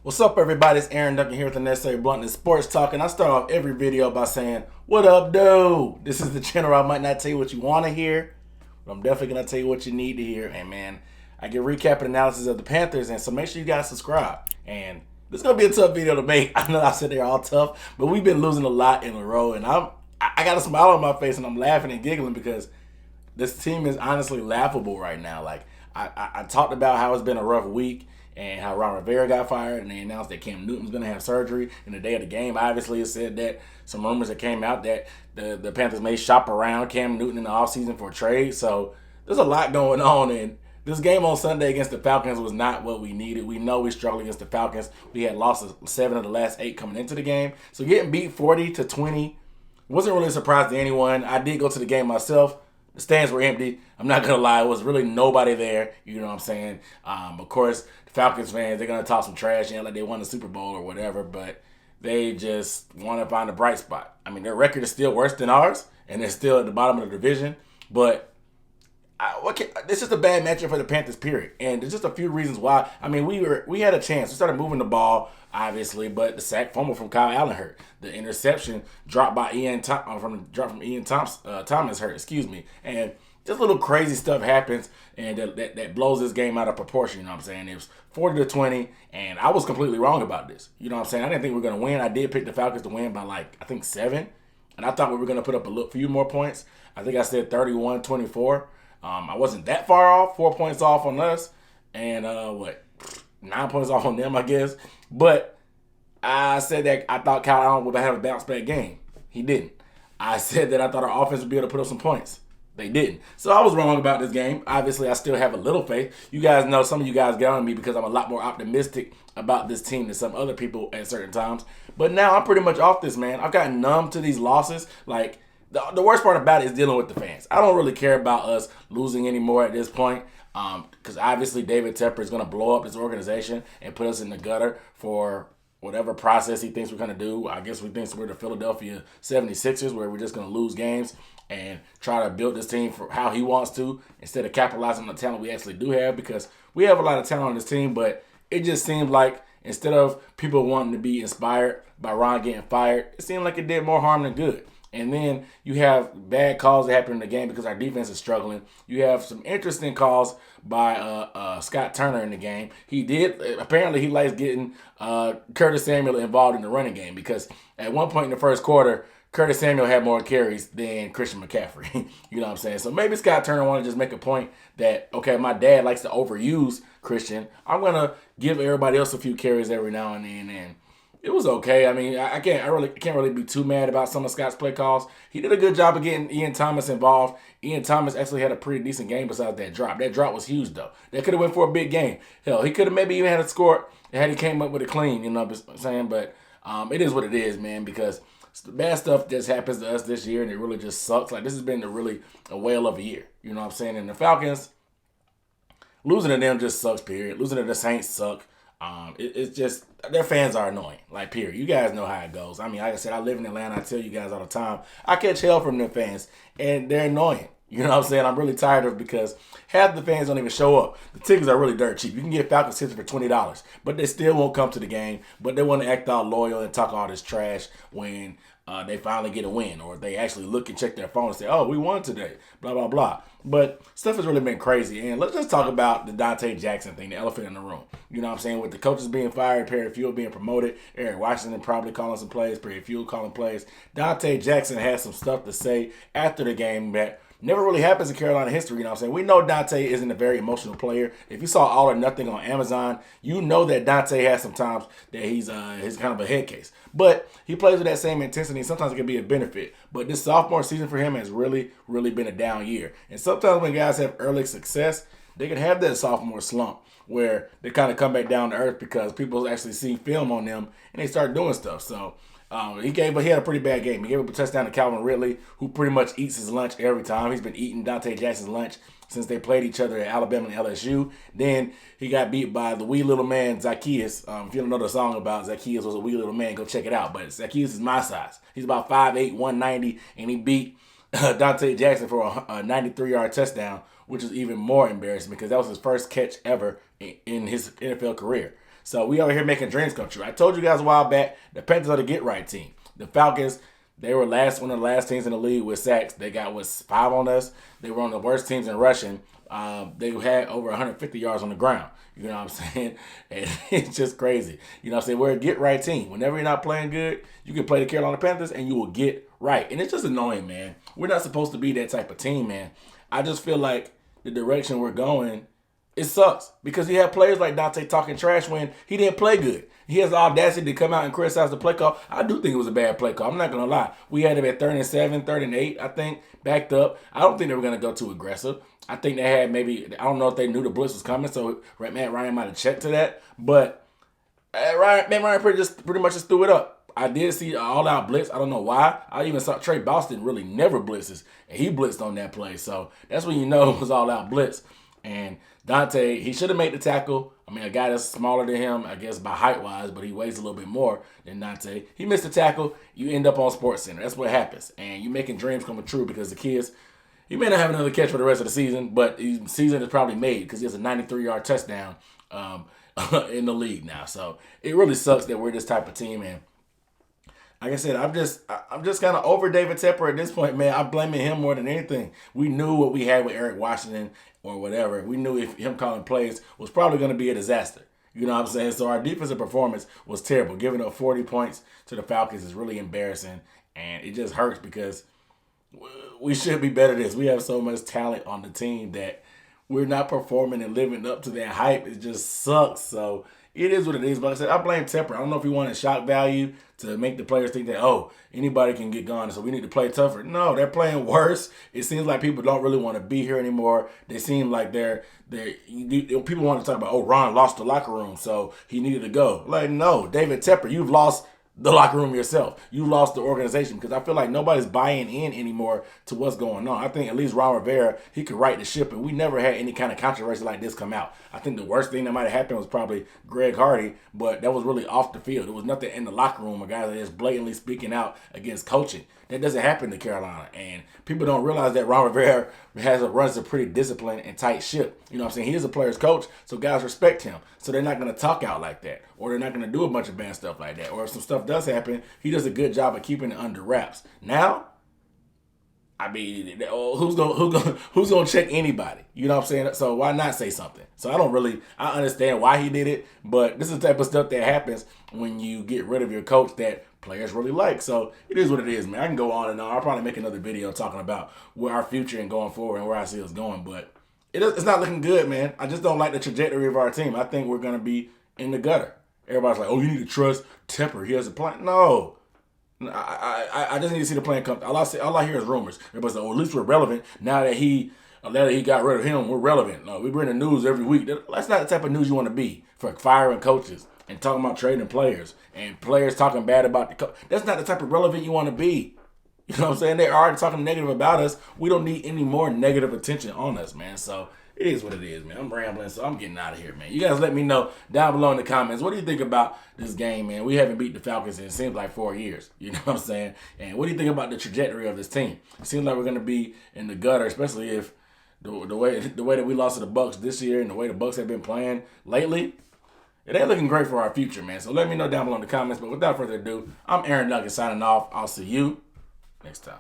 What's up, everybody? It's Aaron Duncan here with the Necessary Bluntness Sports Talk, and I start off every video by saying, "What up, dude?" This is the channel. I might not tell you what you want to hear, but I'm definitely gonna tell you what you need to hear. And man, I get recap and analysis of the Panthers, and so make sure you guys subscribe. And this is gonna be a tough video to make. I know I said they're all tough, but we've been losing a lot in a row, and I got a smile on my face, and I'm laughing and giggling because this team is honestly laughable right now. Like I talked about how it's been a rough week and how Ron Rivera got fired, and they announced that Cam Newton's going to have surgery in the day of the game. Obviously, it said that some rumors that came out that the Panthers may shop around Cam Newton in the offseason for a trade. So there's a lot going on, and this game on Sunday against the Falcons was not what we needed. We know we struggled against the Falcons. We had lost 7 of the last 8 coming into the game. So getting beat 40-20 wasn't really a surprise to anyone. I did go to the game myself. The stands were empty. I'm not going to lie. It was really nobody there. You know what I'm saying? Of course, the Falcons fans, they're going to talk some trash and like they won the Super Bowl or whatever, but they just want to find a bright spot. I mean, their record is still worse than ours, and they're still at the bottom of the division, but it's just a bad matchup for the Panthers, period. And there's just a few reasons why. I mean, we had a chance. We started moving the ball, obviously, but the sack fumble from Kyle Allen hurt. The interception dropped by from Ian Thomas hurt. Excuse me. And just little crazy stuff happens, and that blows this game out of proportion. You know what I'm saying? It was 40-20, and I was completely wrong about this. You know what I'm saying? I didn't think we were going to win. I did pick the Falcons to win by I think 7, and I thought we were going to put up a few more points. I think I said 31-24. I wasn't that far off, 4 points off on us, and 9 points off on them, I guess. But I said that I thought Kyle Allen would have a bounce back game. He didn't. I said that I thought our offense would be able to put up some points. They didn't. So I was wrong about this game. Obviously, I still have a little faith. You guys know, some of you guys get on me because I'm a lot more optimistic about this team than some other people at certain times. But now I'm pretty much off this, man. I've gotten numb to these losses. Like, the worst part about it is dealing with the fans. I don't really care about us losing anymore at this point because obviously David Tepper is going to blow up this organization and put us in the gutter for whatever process he thinks we're going to do. I guess we think we're the Philadelphia 76ers where we're just going to lose games and try to build this team for how he wants to instead of capitalizing on the talent we actually do have, because we have a lot of talent on this team, but it just seemed like instead of people wanting to be inspired by Ron getting fired, it seemed like it did more harm than good. And then you have bad calls that happen in the game because our defense is struggling. You have some interesting calls by Scott Turner in the game. Apparently he likes getting Curtis Samuel involved in the running game, because at one point in the first quarter, Curtis Samuel had more carries than Christian McCaffrey. You know what I'm saying? So maybe Scott Turner wanted to just make a point that, okay, my dad likes to overuse Christian. I'm going to give everybody else a few carries every now and then, and it was okay. I mean, I can't really be too mad about some of Scott's play calls. He did a good job of getting Ian Thomas involved. Ian Thomas actually had a pretty decent game besides that drop. That drop was huge, though. That could have went for a big game. Hell, he could have maybe even had a score had he came up with a clean, you know what I'm saying? But it is what it is, man, because the bad stuff just happens to us this year, and it really just sucks. Like, this has been a whale of a year. You know what I'm saying? And the Falcons, losing to them just sucks, period. Losing to the Saints suck. It's just, their fans are annoying, like, period. You guys know how it goes. I mean, like I said, I live in Atlanta. I tell you guys all the time. I catch hell from their fans, and they're annoying. You know what I'm saying? I'm really tired of it because half the fans don't even show up. The tickets are really dirt cheap. You can get Falcons tickets for $20, but they still won't come to the game. But they want to act all loyal and talk all this trash when they finally get a win, or they actually look and check their phone and say, "Oh, we won today," blah, blah, blah. But stuff has really been crazy. And let's just talk about the Dante Jackson thing, the elephant in the room. You know what I'm saying? With the coaches being fired, Perry Fuel being promoted, Eric Washington probably calling some plays, Perry Fuel calling plays. Dante Jackson had some stuff to say after the game that never really happens in Carolina history. You know what I'm saying? We know Dante isn't a very emotional player. If you saw All or Nothing on Amazon, you know that Dante has some times that he's kind of a head case. But he plays with that same intensity. Sometimes it can be a benefit. But this sophomore season for him has really, really been a down year. And sometimes when guys have early success, they can have that sophomore slump where they kind of come back down to earth because people actually see film on them and they start doing stuff. So he had a pretty bad game. He gave up a touchdown to Calvin Ridley, who pretty much eats his lunch every time. He's been eating Donte Jackson's lunch since they played each other at Alabama and LSU. Then he got beat by the wee little man, Zacchaeus. If you don't know the song about Zacchaeus was a wee little man, go check it out. But Zacchaeus is my size. He's about 5'8", 190, and he beat Dante Jackson for a 93-yard touchdown, which is even more embarrassing because that was his first catch ever in his NFL career. So we over here making dreams come true. I told you guys a while back, the Panthers are the get-right team. The Falcons, they were one of the last teams in the league with sacks. They got, 5 on us? They were one of the worst teams in rushing. They had over 150 yards on the ground. You know what I'm saying? And it's just crazy. You know what I'm saying? We're a get-right team. Whenever you're not playing good, you can play the Carolina Panthers and you will get right. And it's just annoying, man. We're not supposed to be that type of team, man. I just feel like the direction we're going, it sucks. Because he had players like Dante talking trash when he didn't play good. He has the audacity to come out and criticize the play call. I do think it was a bad play call. I'm not going to lie. We had him at 3rd and 7, 3rd and 8, I think, backed up. I don't think they were going to go too aggressive. I think they had I don't know if they knew the blitz was coming, so Matt Ryan might have checked to that. But Matt Ryan pretty much just threw it up. I did see an all-out blitz. I don't know why. I even saw Trey Boston really never blitzes, and he blitzed on that play. So that's when you know it was all-out blitz. And Dante, he should have made the tackle. I mean, a guy that's smaller than him, I guess by height-wise, but he weighs a little bit more than Dante. He missed the tackle. You end up on SportsCenter. That's what happens. And you're making dreams come true because the kids, he may not have another catch for the rest of the season, but the season is probably made because he has a 93-yard touchdown in the league now. So it really sucks that we're this type of team. And like I said, I'm just kind of over David Tepper at this point, man. I'm blaming him more than anything. We knew what we had with Eric Washington or whatever. We knew if him calling plays was probably going to be a disaster. You know what I'm saying? So our defensive performance was terrible. Giving up 40 points to the Falcons is really embarrassing, and it just hurts because we should be better than this. We have so much talent on the team that we're not performing and living up to that hype. It just sucks. So it is what it is. But like I said, I blame Tepper. I don't know if he wanted shock value to make the players think that, oh, anybody can get gone, so we need to play tougher. No, they're playing worse. It seems like people don't really want to be here anymore. They seem like people want to talk about, oh, Ron lost the locker room, so he needed to go. Like, no, David Tepper, you've lost the locker room yourself. You lost the organization because I feel like nobody's buying in anymore to what's going on. I think at least Ron Rivera, he could right the ship, and we never had any kind of controversy like this come out. I think the worst thing that might have happened was probably Greg Hardy, but that was really off the field. There was nothing in the locker room, a guy that is blatantly speaking out against coaching. That doesn't happen to Carolina, and people don't realize that Ron Rivera runs a pretty disciplined and tight ship. You know what I'm saying? He is a player's coach, so guys respect him. So they're not going to talk out like that, or they're not going to do a bunch of bad stuff like that. Or if some stuff does happen, he does a good job of keeping it under wraps. Now, I mean, who's gonna check anybody? You know what I'm saying? So why not say something? So I understand why he did it, but this is the type of stuff that happens when you get rid of your coach that players really like. So it is what it is, man. I can go on and on. I'll probably make another video talking about where our future and going forward and where I see us going, but it's not looking good, man. I just don't like the trajectory of our team. I think we're gonna be in the gutter. Everybody's like, oh, you need to trust Tepper. He has a plan. No. I just need to see the plan come. All I hear is rumors. Everybody's like, oh, at least we're relevant. Now that he got rid of him, we're relevant. No, we bring the news every week. That's not the type of news you want to be for firing coaches and talking about trading players and players talking bad about the coach. That's not the type of relevant you want to be. You know what I'm saying? They're already talking negative about us. We don't need any more negative attention on us, man. So it is what it is, man. I'm rambling, so I'm getting out of here, man. You guys let me know down below in the comments. What do you think about this game, man? We haven't beat the Falcons in, it seems like, 4 years. You know what I'm saying? And what do you think about the trajectory of this team? It seems like we're going to be in the gutter, especially if the way that we lost to the Bucs this year and the way the Bucs have been playing lately. It ain't looking great for our future, man. So let me know down below in the comments. But without further ado, I'm Aaron Nuggets signing off. I'll see you next time.